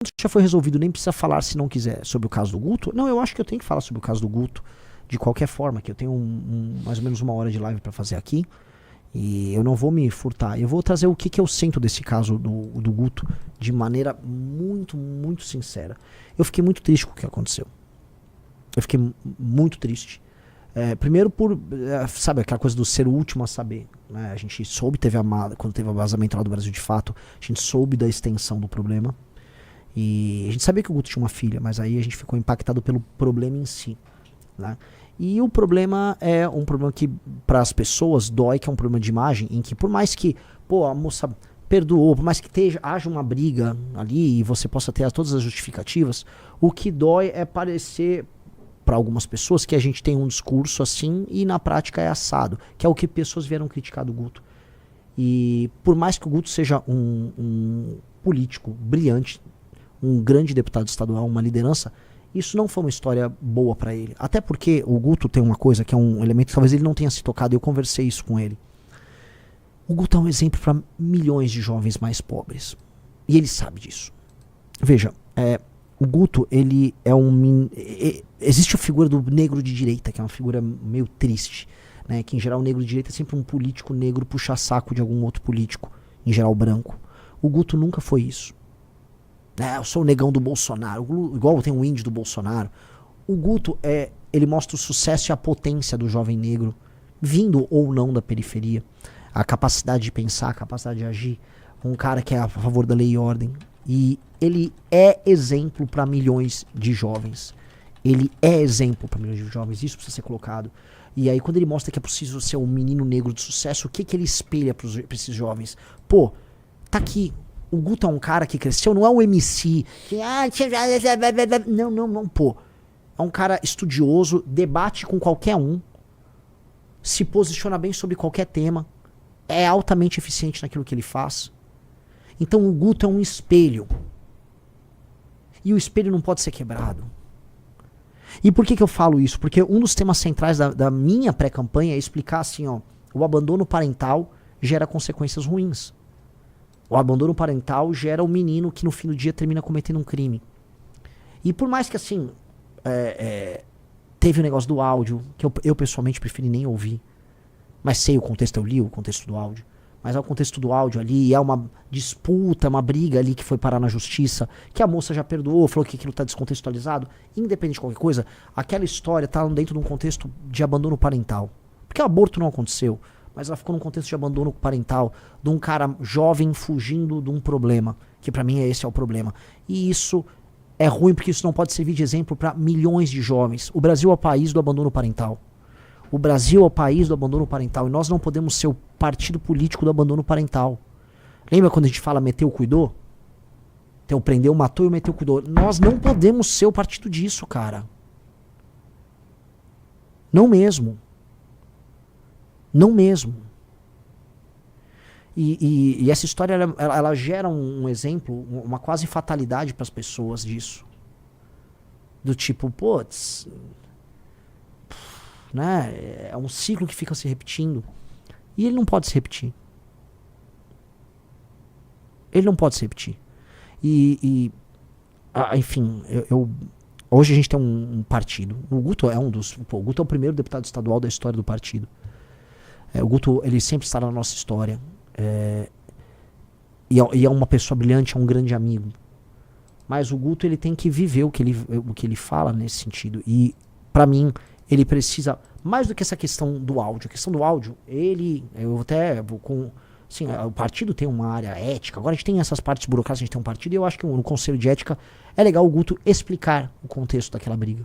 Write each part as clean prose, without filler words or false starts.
assunto já foi resolvido, nem precisa falar se não quiser sobre o caso do Guto. Não, eu acho que eu tenho que falar sobre o caso do Guto de qualquer forma, que eu tenho mais ou menos 1 hora de live para fazer aqui. E eu não vou me furtar. Eu vou trazer o que eu sinto desse caso do Guto de maneira muito, muito sincera. Eu fiquei muito triste com o que aconteceu. Eu fiquei muito triste. Primeiro sabe, aquela coisa do ser o último a saber, né? A gente soube, quando teve o vazamento lá do Brasil de Fato, a gente soube da extensão do problema. E a gente sabia que o Guto tinha uma filha, mas aí a gente ficou impactado pelo problema em si, né? E o problema é um problema que para as pessoas dói, que é um problema de imagem, em que por mais que, a moça perdoou, por mais que haja uma briga ali e você possa ter todas as justificativas, o que dói é parecer para algumas pessoas que a gente tem um discurso assim e na prática é assado, que é o que pessoas vieram criticar do Guto. E por mais que o Guto seja um político brilhante, um grande deputado estadual, uma liderança, isso não foi uma história boa para ele. Até porque o Guto tem uma coisa que é um elemento que talvez ele não tenha se tocado, eu conversei isso com ele. O Guto é um exemplo para milhões de jovens mais pobres. E ele sabe disso. Veja, o Guto, ele é existe a figura do negro de direita, que é uma figura meio triste, né? Que em geral o negro de direita é sempre um político negro puxa-saco de algum outro político, em geral branco. O Guto nunca foi isso. Eu sou o negão do Bolsonaro, igual tem o índio do Bolsonaro. O Guto ele mostra o sucesso e a potência do jovem negro, vindo ou não da periferia. A capacidade de pensar, a capacidade de agir. Um cara que é a favor da lei e ordem. E ele é exemplo para milhões de jovens. Ele é exemplo para milhões de jovens, isso precisa ser colocado. E aí quando ele mostra que é possível ser um menino negro de sucesso, o que ele espelha para esses jovens? Tá aqui. O Guto é um cara que cresceu, não é um MC. Não, é um cara estudioso, debate com qualquer um, se posiciona bem sobre qualquer tema, é altamente eficiente naquilo que ele faz. Então o Guto é um espelho. E o espelho não pode ser quebrado. E por que eu falo isso? Porque um dos temas centrais da minha pré-campanha é explicar assim, o abandono parental gera consequências ruins. O abandono parental gera o menino que no fim do dia termina cometendo um crime. E por mais que assim, teve o negócio do áudio, que eu pessoalmente preferi nem ouvir, mas sei o contexto, eu li o contexto do áudio, mas é o contexto do áudio ali, é uma disputa, uma briga ali que foi parar na justiça, que a moça já perdoou, falou que aquilo tá descontextualizado. Independente de qualquer coisa, aquela história tá dentro de um contexto de abandono parental. Porque o aborto não aconteceu, mas ela ficou num contexto de abandono parental, de um cara jovem fugindo de um problema, que pra mim esse é o problema. E isso é ruim porque isso não pode servir de exemplo para milhões de jovens. O Brasil é o país do abandono parental. O Brasil é o país do abandono parental e nós não podemos ser o partido político do abandono parental. Lembra quando a gente fala meteu, cuidou? Então prendeu, matou e meteu, cuidou. Nós não podemos ser o partido disso, cara. Não mesmo. Não mesmo. E essa história, ela gera um exemplo, uma quase fatalidade para as pessoas disso. Do tipo, né? É um ciclo que fica se repetindo. E ele não pode se repetir. Ele não pode se repetir. Enfim, hoje a gente tem um partido. O Guto é o Guto é o primeiro deputado estadual da história do partido. O Guto, ele sempre está na nossa história. E é uma pessoa brilhante, é um grande amigo. Mas o Guto, ele tem que viver o que ele fala nesse sentido. E, pra mim, ele precisa, mais do que essa questão do áudio. A questão do áudio, o partido tem uma área ética. Agora a gente tem essas partes burocráticas, a gente tem um partido. E eu acho que no Conselho de Ética é legal o Guto explicar o contexto daquela briga.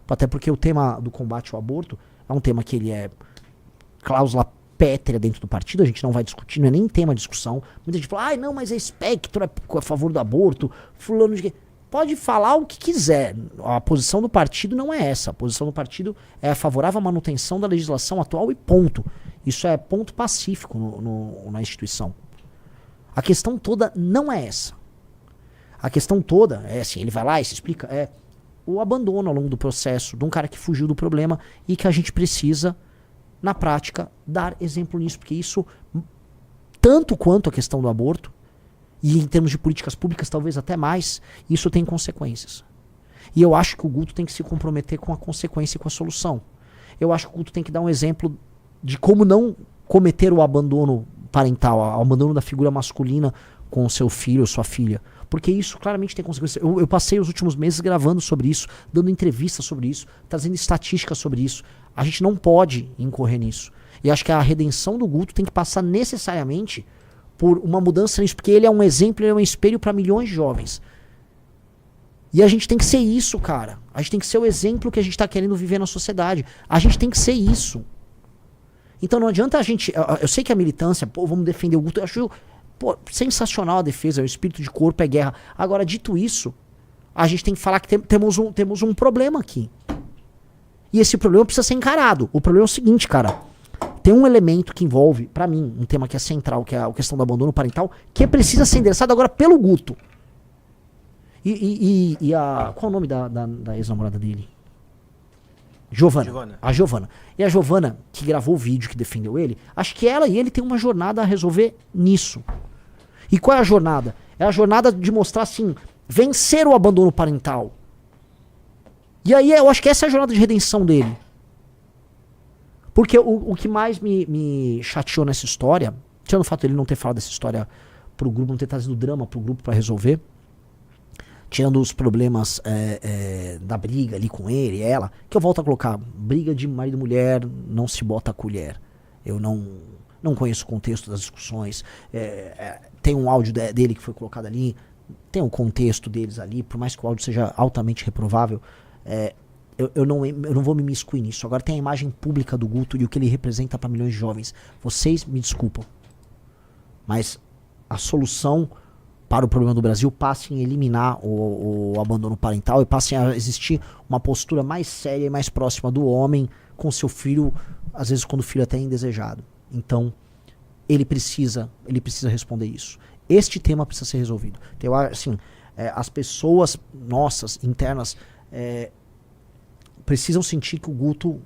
Até porque o tema do combate ao aborto é um tema que ele é cláusula pétrea dentro do partido, a gente não vai discutir, não é nem tema de discussão. Muita gente fala, não, mas é espectro, é a favor do aborto, fulano de quê. Pode falar o que quiser, a posição do partido não é essa, a posição do partido é favorável à manutenção da legislação atual e ponto. Isso é ponto pacífico na instituição. A questão toda não é essa. A questão toda é assim, ele vai lá e se explica, o abandono ao longo do processo de um cara que fugiu do problema e que a gente precisa, na prática, dar exemplo nisso, porque isso, tanto quanto a questão do aborto, e em termos de políticas públicas talvez até mais, isso tem consequências. E eu acho que o Guto tem que se comprometer com a consequência e com a solução. Eu acho que o Guto tem que dar um exemplo de como não cometer o abandono parental, o abandono da figura masculina com o seu filho ou sua filha. Porque isso claramente tem consequências. Eu passei os últimos meses gravando sobre isso, dando entrevistas sobre isso, trazendo estatísticas sobre isso. A gente não pode incorrer nisso. E acho que a redenção do Guto tem que passar necessariamente por uma mudança nisso, porque ele é um exemplo, ele é um espelho para milhões de jovens. E a gente tem que ser isso, cara. A gente tem que ser o exemplo que a gente tá querendo viver na sociedade. A gente tem que ser isso. Então não adianta a gente... Eu sei que a militância, pô, vamos defender o Guto. Eu acho, pô, sensacional a defesa, o espírito de corpo é guerra. Agora, dito isso, a gente tem que falar que temos um problema aqui. E esse problema precisa ser encarado. O problema é o seguinte, cara. Tem um elemento que envolve, pra mim, um tema que é central, que é a questão do abandono parental, que precisa ser endereçado agora pelo Guto. Qual é o nome da ex-namorada dele? Giovana. A Giovana. E a Giovana, que gravou o vídeo, que defendeu ele, acho que ela e ele têm uma jornada a resolver nisso. E qual é a jornada? É a jornada de mostrar, assim, vencer o abandono parental. E aí eu acho que essa é a jornada de redenção dele. Porque o que mais me chateou nessa história, tirando o fato de ele não ter falado dessa história pro grupo, não ter trazido drama pro grupo pra resolver, tirando os problemas da briga ali com ele, ela, que eu volto a colocar, briga de marido e mulher, não se bota a colher. Eu não conheço o contexto das discussões, tem um áudio dele que foi colocado ali, tem um contexto deles ali, por mais que o áudio seja altamente reprovável, eu não vou me imiscuir nisso. Agora tem a imagem pública do Guto e o que ele representa para milhões de jovens. Vocês me desculpam, mas a solução para o problema do Brasil passa em eliminar o abandono parental e passa a existir uma postura mais séria e mais próxima do homem com seu filho, às vezes quando o filho até é indesejado. Então, ele precisa responder isso. Este tema precisa ser resolvido. Então, assim, as pessoas nossas, internas, precisam sentir que o Guto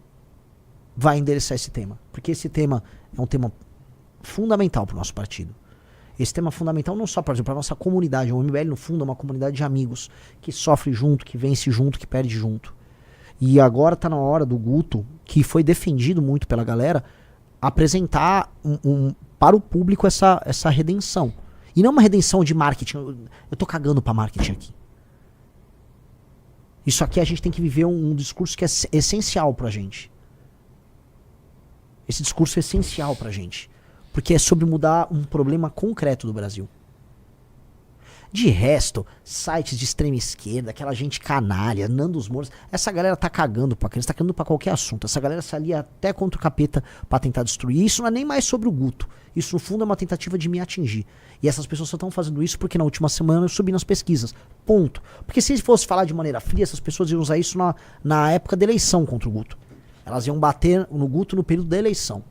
vai endereçar esse tema. Porque esse tema é um tema fundamental para o nosso partido. Esse tema é fundamental não só para a nossa comunidade. O MBL, no fundo, é uma comunidade de amigos que sofre junto, que vence junto, que perde junto. E agora está na hora do Guto, que foi defendido muito pela galera, apresentar para o público essa redenção. E não uma redenção de marketing. Eu tô cagando para marketing aqui. Isso aqui a gente tem que viver um discurso que é essencial pra gente. Esse discurso é essencial pra gente. Porque é sobre mudar um problema concreto do Brasil. De resto, sites de extrema esquerda, aquela gente canalha, Nando Moura, essa galera tá cagando pra criança, tá cagando pra qualquer assunto. Essa galera se alia até contra o capeta pra tentar destruir. E isso não é nem mais sobre o Guto. Isso, no fundo, é uma tentativa de me atingir. E essas pessoas só estão fazendo isso porque na última semana eu subi nas pesquisas. Ponto. Porque se fosse falar de maneira fria, essas pessoas iam usar isso na época da eleição contra o Guto. Elas iam bater no Guto no período da eleição.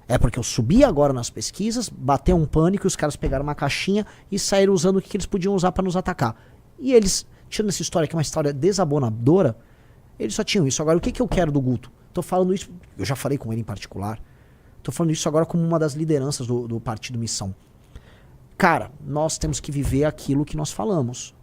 É porque eu subi agora nas pesquisas, bateu um pânico e os caras pegaram uma caixinha e saíram usando o que eles podiam usar pra nos atacar. E eles, tirando essa história que é uma história desabonadora, eles só tinham isso. Agora, o que eu quero do Guto? Tô falando isso, eu já falei com ele em particular, tô falando isso agora como uma das lideranças do Partido Missão. Cara, nós temos que viver aquilo que nós falamos.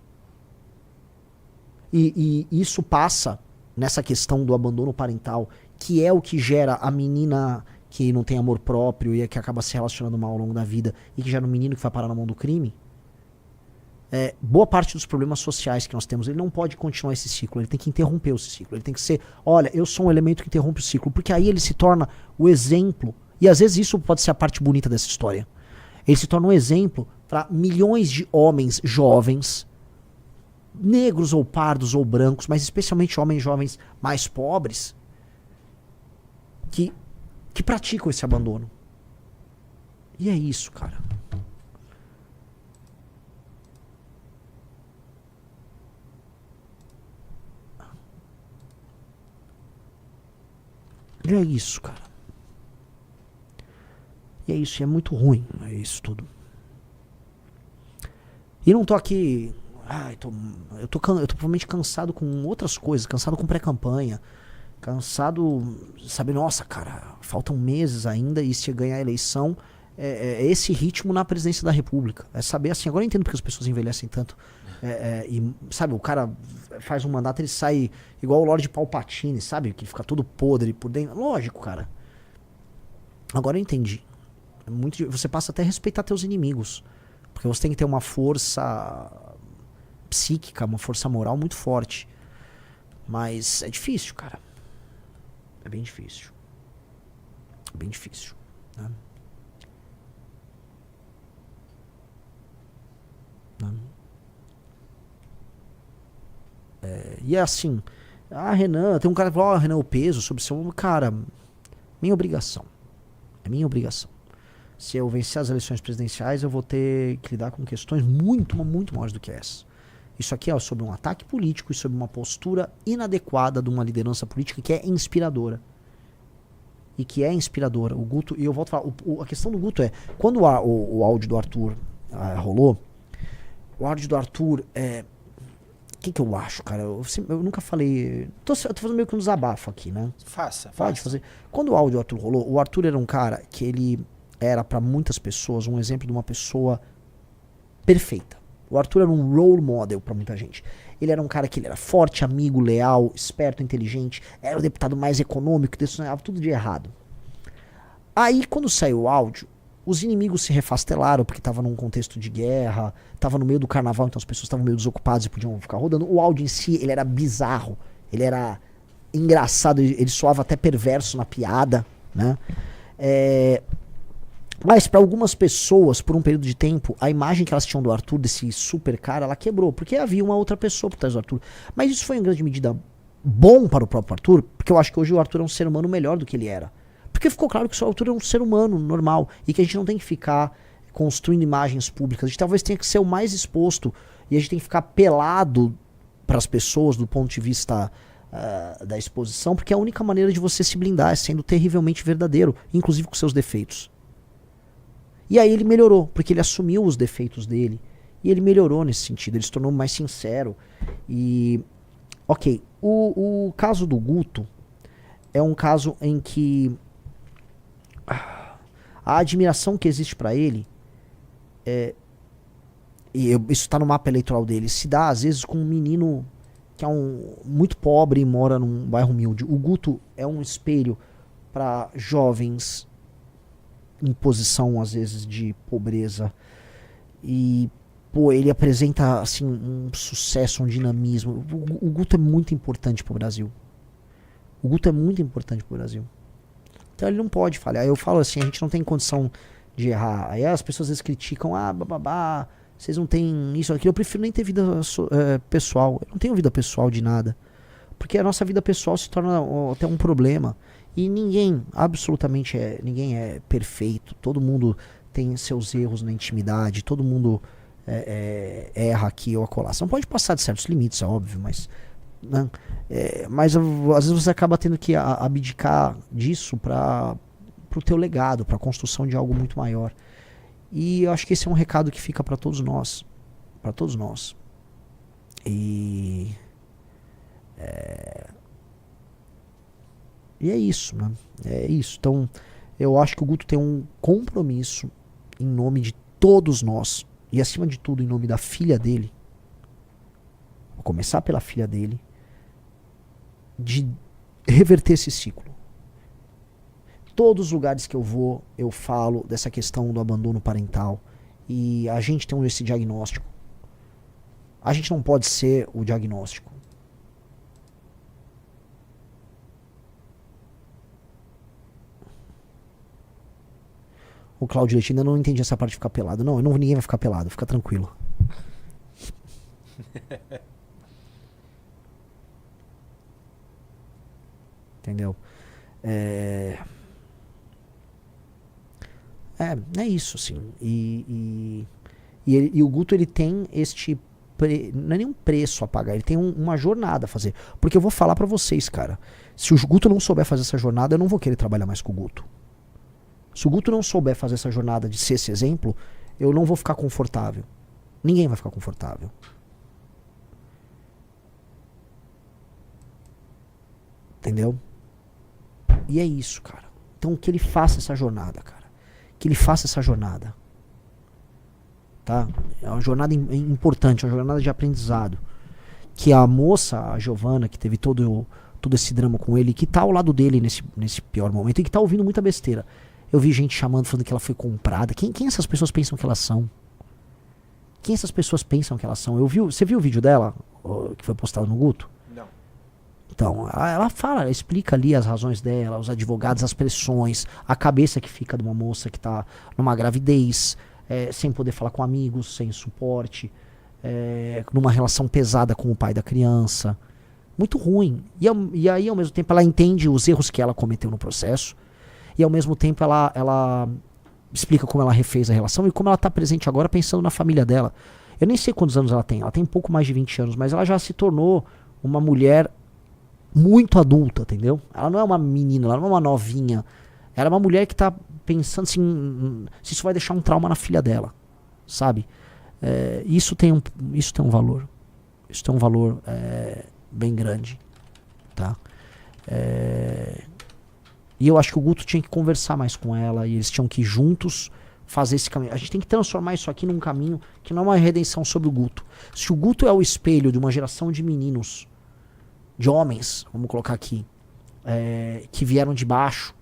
E isso passa nessa questão do abandono parental, que é o que gera a menina que não tem amor próprio e que acaba se relacionando mal ao longo da vida e que gera um menino que vai parar na mão do crime. Boa parte dos problemas sociais que nós temos, ele não pode continuar esse ciclo, ele tem que interromper esse ciclo, ele tem que ser, olha, eu sou um elemento que interrompe o ciclo, porque aí ele se torna o exemplo, e às vezes isso pode ser a parte bonita dessa história, ele se torna um exemplo para milhões de homens jovens, negros ou pardos ou brancos, mas especialmente homens jovens mais pobres, que praticam esse abandono. E é isso, cara. E é isso, cara. E é isso, e é muito ruim, é isso tudo. E não tô aqui... eu tô provavelmente cansado com outras coisas, cansado com pré-campanha, cansado, sabe, nossa, cara, faltam meses ainda e se ganhar a eleição esse ritmo na presidência da República. É saber assim, agora eu entendo porque as pessoas envelhecem tanto. E sabe, o cara faz um mandato, ele sai igual o Lorde Palpatine, sabe? Que fica todo podre por dentro. Lógico, cara. Agora eu entendi. Você passa até a respeitar teus inimigos. Porque você tem que ter uma força psíquica, uma força moral muito forte. Mas é difícil, cara. É bem difícil. É bem difícil, né? E é assim, Renan, tem um cara que fala, Renan, o peso sobre seu ombro, cara, minha obrigação. É minha obrigação. Se eu vencer as eleições presidenciais, eu vou ter que lidar com questões muito, muito maiores do que essa. Isso aqui é sobre um ataque político e sobre uma postura inadequada de uma liderança política que é inspiradora. E que é inspiradora. O Guto, e eu volto a falar, a questão do Guto é, quando o áudio do Arthur rolou, o áudio do Arthur o que eu acho, cara? Eu nunca falei. Tô fazendo meio que um desabafo aqui, né? Pode fazer. Quando o áudio do Arthur rolou, o Arthur era um cara que ele era pra muitas pessoas um exemplo de uma pessoa perfeita. O Arthur era um role model pra muita gente. Ele era um cara que ele era forte, amigo, leal, esperto, inteligente, era o deputado mais econômico, sonhava tudo de errado. Aí, quando saiu o áudio, os inimigos se refastelaram porque estava num contexto de guerra, estava no meio do carnaval, então as pessoas estavam meio desocupadas e podiam ficar rodando. O áudio em si, ele era bizarro, ele era engraçado, ele soava até perverso na piada, né? Mas para algumas pessoas, por um período de tempo, a imagem que elas tinham do Arthur, desse super cara, ela quebrou, porque havia uma outra pessoa por trás do Arthur. Mas isso foi em grande medida bom para o próprio Arthur, porque eu acho que hoje o Arthur é um ser humano melhor do que ele era. Porque ficou claro que o Arthur é um ser humano normal e que a gente não tem que ficar construindo imagens públicas. A gente talvez tenha que ser o mais exposto e a gente tem que ficar pelado para as pessoas do ponto de vista da exposição, porque a única maneira de você se blindar é sendo terrivelmente verdadeiro, inclusive com seus defeitos. E aí ele melhorou, porque ele assumiu os defeitos dele e ele melhorou nesse sentido, ele se tornou mais sincero. E, ok, o caso do Guto é um caso em que a admiração que existe pra ele isso tá no mapa eleitoral dele, se dá às vezes com um menino que é muito pobre e mora num bairro humilde. O Guto é um espelho para jovens em posição às vezes de pobreza e ele apresenta assim um sucesso, um dinamismo. O Guto é muito importante pro Brasil. O Guto é muito importante pro Brasil. Então ele não pode falhar. Eu falo assim, a gente não tem condição de errar. Aí as pessoas às vezes criticam, bababá, vocês não têm isso ou aquilo. Eu prefiro nem ter vida pessoal. Eu não tenho vida pessoal de nada. Porque a nossa vida pessoal se torna até um problema. E ninguém, absolutamente ninguém é perfeito. Todo mundo tem seus erros na intimidade. Todo mundo erra aqui ou acolá. Você não pode passar de certos limites, é óbvio, mas... Né? Mas às vezes você acaba tendo que abdicar disso para o teu legado, para a construção de algo muito maior. E eu acho que esse é um recado que fica para todos nós, e é isso, né? É isso. Então eu acho que o Guto tem um compromisso em nome de todos nós e acima de tudo em nome da filha dele. Vou começar pela filha dele, de reverter esse ciclo. Todos os lugares que eu vou, eu falo dessa questão do abandono parental. E a gente tem esse diagnóstico. A gente não pode ser o diagnóstico. O Claudio Leite ainda não entendi essa parte de ficar pelado. Não, ninguém vai ficar pelado, fica tranquilo. Entendeu? É isso, assim. E o Guto, ele tem não é nenhum preço a pagar, ele tem uma jornada a fazer. Porque eu vou falar pra vocês, cara, se o Guto não souber fazer essa jornada, eu não vou querer trabalhar mais com o Guto. Se o Guto não souber fazer essa jornada de ser esse exemplo, eu não vou ficar confortável. Ninguém vai ficar confortável. Entendeu? E é isso, cara. Então que ele faça essa jornada, cara. que ele faça essa jornada. Tá? É uma jornada importante, uma jornada de aprendizado. Que a moça, a Giovanna, que teve todo esse drama com ele, que tá ao lado dele nesse pior momento, e que tá ouvindo muita besteira. Eu vi gente chamando, falando que ela foi comprada. Quem essas pessoas pensam que elas são? Quem essas pessoas pensam que elas são? Você viu o vídeo dela, que foi postado no Guto? Não. Então, ela fala, ela explica ali as razões dela, os advogados, as pressões, a cabeça que fica de uma moça que tá numa gravidez, sem poder falar com amigos, sem suporte, numa relação pesada com o pai da criança. Muito ruim. E aí, ao mesmo tempo, ela entende os erros que ela cometeu no processo, e ao mesmo tempo ela explica como ela refez a relação e como ela está presente agora pensando na família dela. Eu nem sei quantos anos ela tem um pouco mais de 20 anos, mas ela já se tornou uma mulher muito adulta, entendeu? Ela não é uma menina, ela não é uma novinha. Ela é uma mulher que está pensando assim, se isso vai deixar um trauma na filha dela, sabe? Isso tem um valor. Isso tem um valor bem grande, tá? E eu acho que o Guto tinha que conversar mais com ela, e eles tinham que juntos fazer esse caminho. A gente tem que transformar isso aqui num caminho que não é uma redenção sobre o Guto. Se o Guto é o espelho de uma geração de meninos, de homens, vamos colocar aqui, que vieram de baixo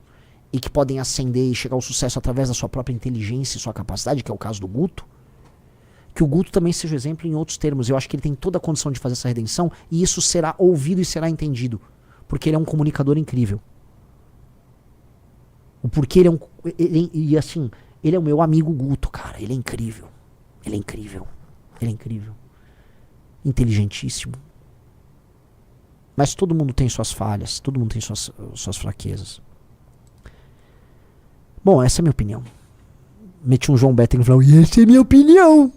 e que podem ascender e chegar ao sucesso através da sua própria inteligência e sua capacidade, que é o caso do Guto, que o Guto também seja exemplo em outros termos. Eu acho que ele tem toda a condição de fazer essa redenção, e isso será ouvido e será entendido, porque ele é um comunicador incrível. O porquê e assim, ele é o meu amigo Guto, cara. Ele é incrível. Ele é incrível. Ele é incrível. Inteligentíssimo. Mas todo mundo tem suas falhas. Todo mundo tem suas fraquezas. Bom, essa é a minha opinião. Meti um João Better e falou, e essa é a minha opinião.